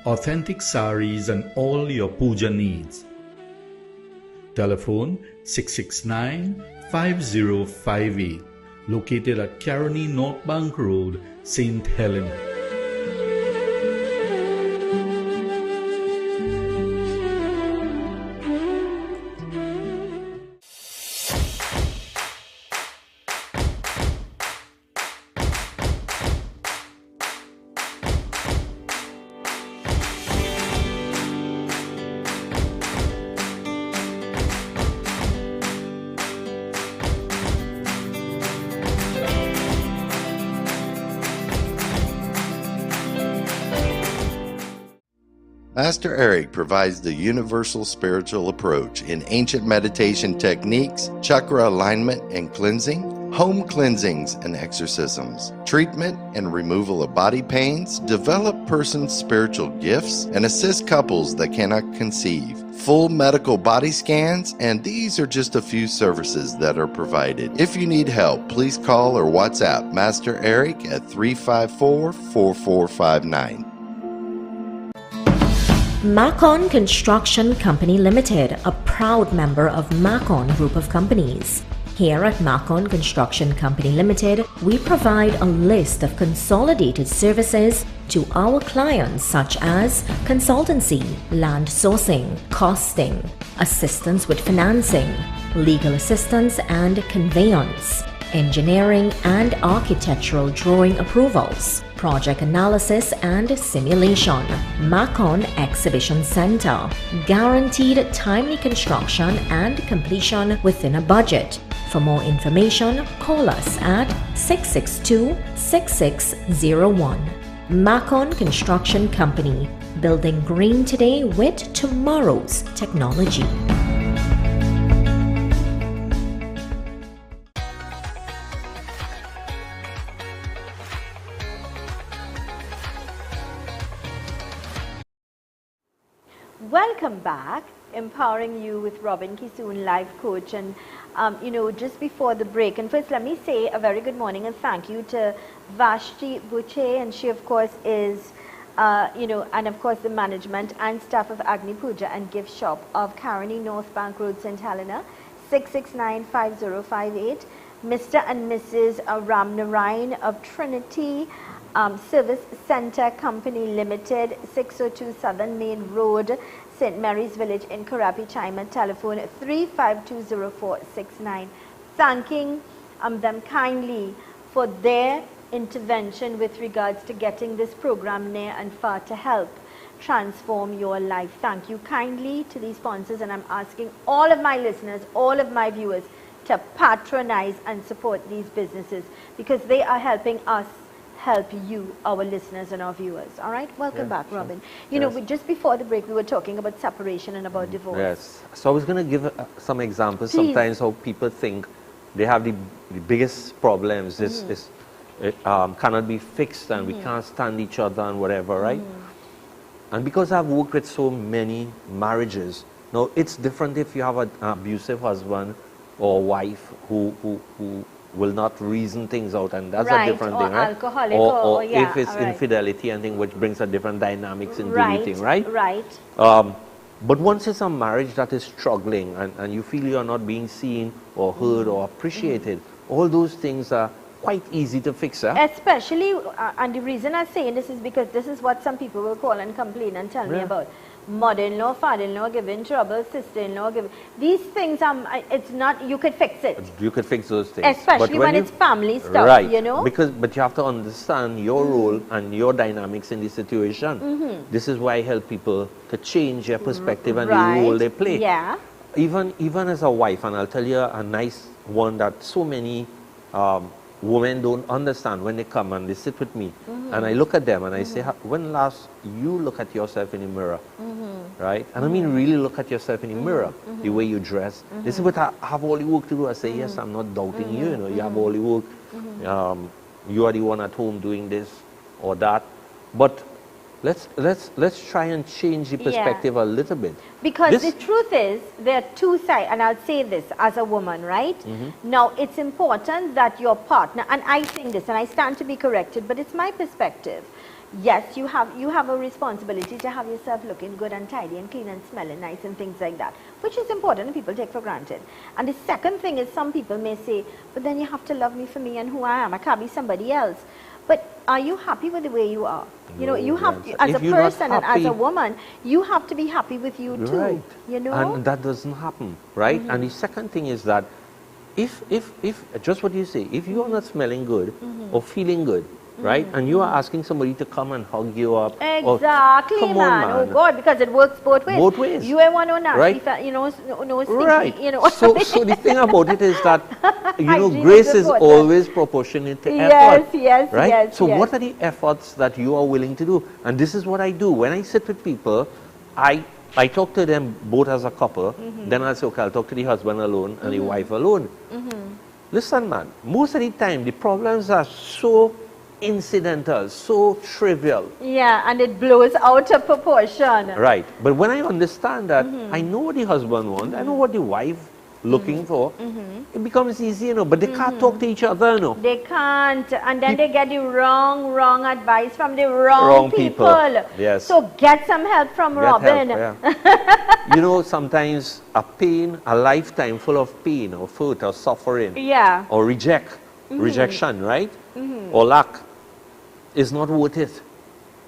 authentic saris and all your puja needs. Telephone 669-5058, located at Caroni North Bank Road, St. Helena. Master Eric provides the universal spiritual approach in ancient meditation techniques, chakra alignment and cleansing, home cleansings and exorcisms, treatment and removal of body pains, develop persons' spiritual gifts, and assist couples that cannot conceive, full medical body scans, and these are just a few services that are provided. If you need help, please call or WhatsApp Master Eric at 354-4459. Macon Construction Company Limited, a proud member of Macon Group of Companies. Here at Macon Construction Company Limited, we provide a list of consolidated services to our clients such as consultancy, land sourcing, costing, assistance with financing, legal assistance and conveyance, engineering and architectural drawing approvals, project analysis and simulation. Macon Exhibition Center, guaranteed timely construction and completion within a budget. For more information, call us at 662-6601. Macon Construction Company, building green today with tomorrow's technology. Welcome back, empowering you with Robin Kissoon, life coach. And just before the break, and first let me say a very good morning and thank you to Vashti Buche, and she of course is and of course the management and staff of Agni Puja and Gift Shop of Caroni North Bank Road, St. Helena, 669-5058. Mr. and Mrs. Ramnarayan of Trinity Service Center Company Limited, 602 Southern Main Road, St. Mary's Village in Karapi, Chima, telephone 3520469. Thanking them kindly for their intervention with regards to getting this program near and far to help transform your life. Thank you kindly to these sponsors, and I'm asking all of my listeners, all of my viewers to patronize and support these businesses because they are helping us help you, our listeners and our viewers. All right, welcome back, Robin. You know, just before the break, we were talking about separation and about divorce. Yes. So I was going to give some examples. Please. Sometimes how people think they have the biggest problems. This cannot be fixed, and we can't stand each other and whatever, right? And because I've worked with so many marriages, now it's different if you have an abusive husband or wife who will not reason things out, and that's a different thing, right? Alcoholic or yeah, if it's right. infidelity and thing, which brings a different dynamics in dating, right? Right. But once it's a marriage that is struggling and you feel you're not being seen or heard or appreciated, all those things are quite easy to fix, huh? Especially, and the reason I'm saying this is because this is what some people will call and complain and tell me about. Mother-in-law, father-in-law giving trouble, sister-in-law giving. These things, it's not, you could fix it. You could fix those things. Especially when it's family stuff, right, you know? But you have to understand your role and your dynamics in the situation. This is why I help people to change their perspective and the role they play. Yeah. Even as a wife, and I'll tell you a nice one that so many women don't understand when they come and they sit with me, and I look at them and I say, when last you look at yourself in the mirror, right? And I mean really look at yourself in the mirror, the way you dress. They say, but I have all the work to do. I say, yes, I'm not doubting you, you know, you have all the work. You are the one at home doing this or that. But let's try and change the perspective a little bit. Because the truth is, there are two sides, and I'll say this as a woman, right? Now, it's important that your partner, and I think this, and I stand to be corrected, but it's my perspective. Yes, you have a responsibility to have yourself looking good and tidy and clean and smelling nice and things like that, which is important and people take for granted. And the second thing is, some people may say, but then you have to love me for me and who I am. I can't be somebody else. But are you happy with the way you are? You know, you have to, as a person and as a woman, you have to be happy with you too. Right. You know? And that doesn't happen, right? And the second thing is that if just what you say, if you are not smelling good or feeling good, right? And you are asking somebody to come and hug you up. Exactly, come man. on, man. Oh God, because it works both ways. Both ways. You ain't want no nasty, Right. you know, no stinky, Right. you know. So the thing about it is that, you know, Hygiene grace is is important. always proportionate to Yes, effort. yes, right? yes, So yes. what are the efforts that you are willing to do? And this is what I do. When I sit with people, I talk to them both as a couple. Then I'll say, okay, I'll talk to the husband alone and the wife alone. Listen, man, most of the time, the problems are so incidental, so trivial. Yeah, and it blows out of proportion. Right. But when I understand that, I know what the husband wants, I know what the wife looking for, it becomes easy, you know, but they can't talk to each other, you know. They can't, and then they get the wrong advice from the wrong people. Yes. So get some help from Robin. Help, yeah. You know, sometimes a lifetime full of pain or hurt or suffering or rejection, right? Or lack is not worth it,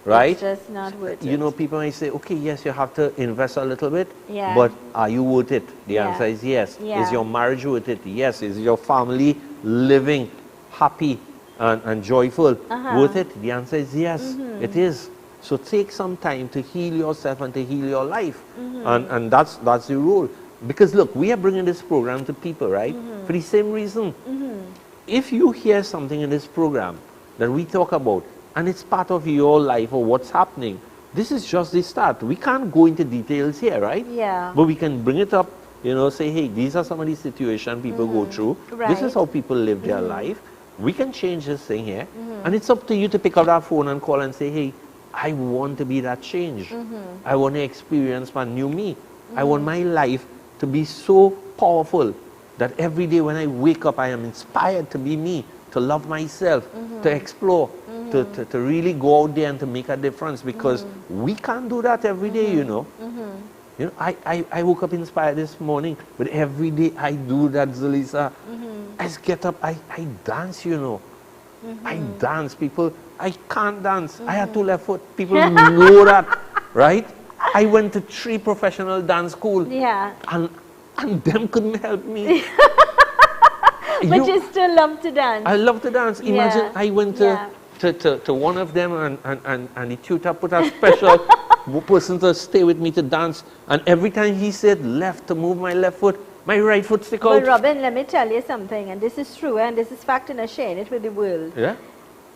right? It's just not worth it. You know, people may say, okay, yes, you have to invest a little bit, Yeah. but are you worth it? The Yeah. answer is yes. Yeah. Is your marriage worth it? Yes. Is your family living happy and joyful worth it? The answer is yes, it is. So take some time to heal yourself and to heal your life. And that's the rule. Because look, we are bringing this program to people, right? For the same reason. If you hear something in this program that we talk about, and it's part of your life or what's happening, this is just the start. We can't go into details here, right? Yeah. But we can bring it up, you know, say, hey, these are some of the situations people go through. This is how people live their life. We can change this thing here. And it's up to you to pick up that phone and call and say, hey, I want to be that change. I want to experience my new me. I want my life to be so powerful that every day when I wake up, I am inspired to be me, to love myself, to explore, to really go out there and to make a difference, because we can't do that every day, you know. You know, I woke up inspired this morning, but every day I do that, Zelisa. I just get up, I dance, you know. I dance, people, I can't dance. I had 2 left foot. People know that, right? I went to 3 professional dance schools. Yeah. And them couldn't help me. But you still love to dance. I love to dance. Imagine I went to one of them and the tutor put a special person to stay with me to dance. And every time he said left to move my left foot, my right foot stick out. Well, Robin, let me tell you something, and this is true, and this is fact, and I share it with the world. Yeah.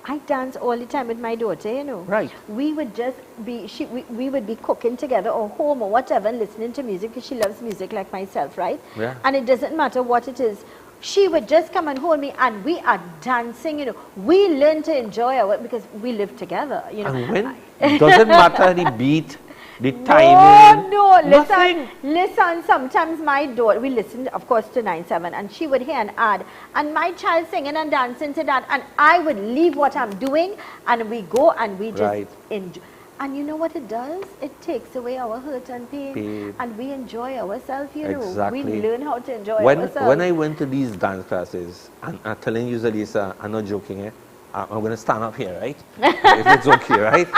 I dance all the time with my daughter, you know. Right. We would just be, we would be cooking together or home or whatever and listening to music because she loves music like myself, right? Yeah. And it doesn't matter what it is. She would just come and hold me and we are dancing, you know. We learn to enjoy our, because we live together, you know. And when? It doesn't matter the beat, the timing. No, nothing. listen, sometimes my daughter, we listened, of course, to 9/7, and she would hear an ad, and my child singing and dancing to that, and I would leave what I'm doing, and we go and we just enjoy. And you know what it does? It takes away our hurt and pain. And we enjoy ourselves, you know. Exactly. We learn how to enjoy ourselves. When I went to these dance classes, and I'm telling you, Zelisa, I'm not joking, eh? I'm going to stand up here, right? If it's okay, right?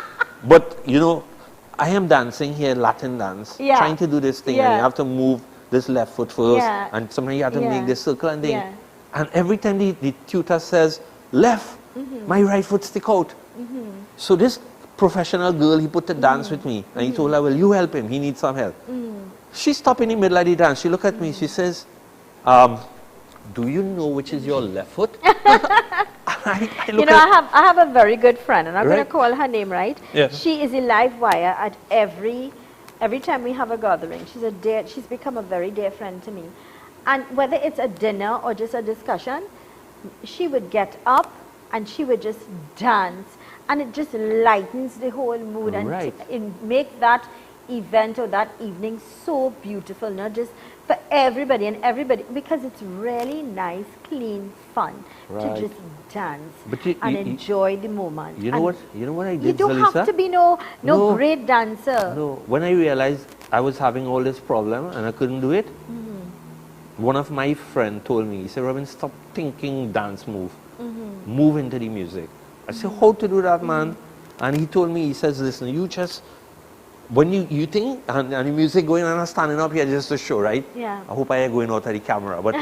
But, you know, I am dancing here, Latin dance, trying to do this thing, and you have to move this left foot first, and sometimes you have to make this circle and thing. And every time the tutor says, left, my right foot stick out. So this professional girl, he put to dance with me, and he told her, well, you help him, he needs some help. She stopped in the middle of the dance, she looked at me, she says, do you know which is your left foot? You know, I have a very good friend, and I'm going to call her name, right? Yes. She is a live wire at every time we have a gathering. She's become a very dear friend to me. And whether it's a dinner or just a discussion, she would get up and she would just dance. And it just lightens the whole mood and it makes that event or that evening so beautiful, not just for everybody and everybody, because it's really nice, clean fun to just dance and enjoy the moment. You know what I did, You don't Zelisa? have to be no great dancer. No, when I realized I was having all this problem and I couldn't do it, one of my friends told me, he said, Robin, stop thinking dance move, move into the music. I said, how to do that, man? And he told me, he says, listen, you just, when you think, and the music going on and standing up here just to show, right? Yeah. I hope I ain't going out of the camera. But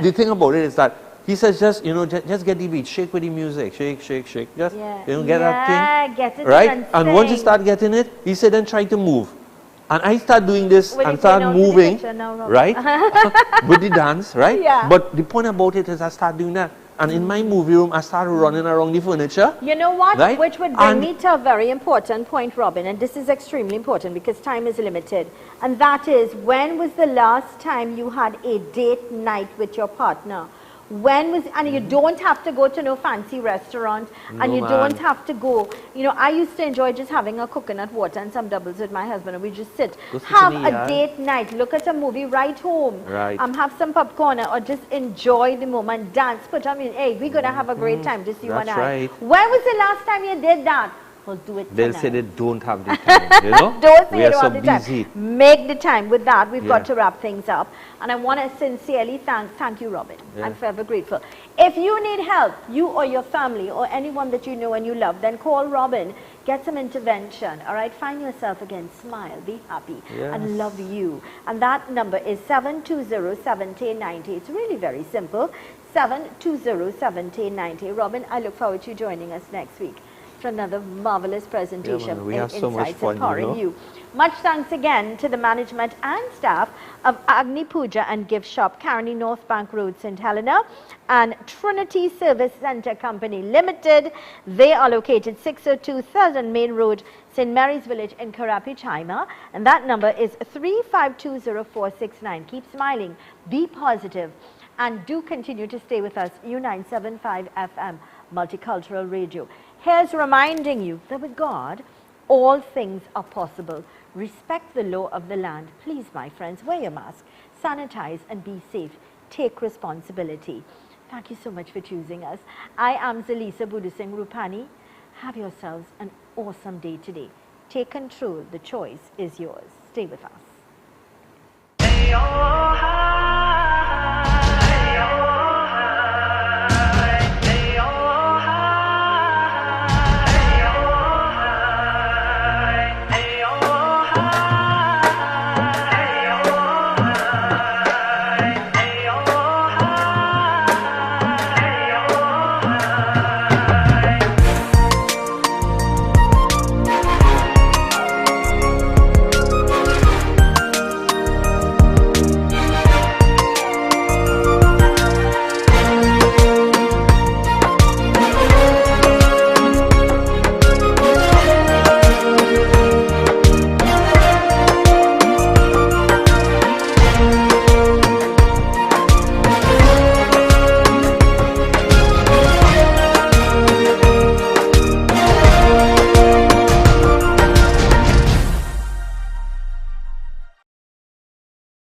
the thing about it is that, he says, just, you know, just get the beat, shake with the music, shake, shake, shake. Just, you know, get that thing. Get it right? And once you start getting it, he said, then try to move. And I start doing this and start moving, right? With the dance, right? Yeah. But the point about it is I start doing that. And in my movie room, I started running around the furniture. You know what? Right? Which would bring me to a very important point, Robin, and this is extremely important because time is limited. And that is, when was the last time you had a date night with your partner? When was, and you don't have to go to no fancy restaurant, and you don't have to go, you know, I used to enjoy just having a coconut water and some doubles with my husband, and we just sit, have a date night, look at a movie right home, have some popcorn, or just enjoy the moment, dance, put on music, hey, we're going to have a great time, just you and I. When was the last time you did that? We'll do it They'll tonight. say they don't have the time, you know? Don't say we you are don't so have the busy. time. Make the time. With that, we've got to wrap things up. And I want to sincerely thank you, Robin. I'm forever grateful. If you need help, you or your family or anyone that you know and you love, then call Robin. Get some intervention, all right? Find yourself again, smile, be happy, and love you. And that number is 720-7090. It's really very simple, 720-7090. Robin, I look forward to you joining us next week for another marvelous presentation we have in so much Insights fun, Empowering you know? You. Much thanks again to the management and staff of Agni Puja and Gift Shop, Carney North Bank Road, St. Helena, and Trinity Service Center Company Limited. They are located 602 Southern Main Road, St. Mary's Village in Karapi, China. And that number is 3520469. Keep smiling, be positive, and do continue to stay with us, U975 FM, Multicultural Radio. Here's reminding you that with God, all things are possible. Respect the law of the land. Please, my friends, wear your mask, sanitize, and be safe. Take responsibility. Thank you so much for choosing us. I am Zelisa Budusing Rupani. Have yourselves an awesome day today. Take control. The choice is yours. Stay with us.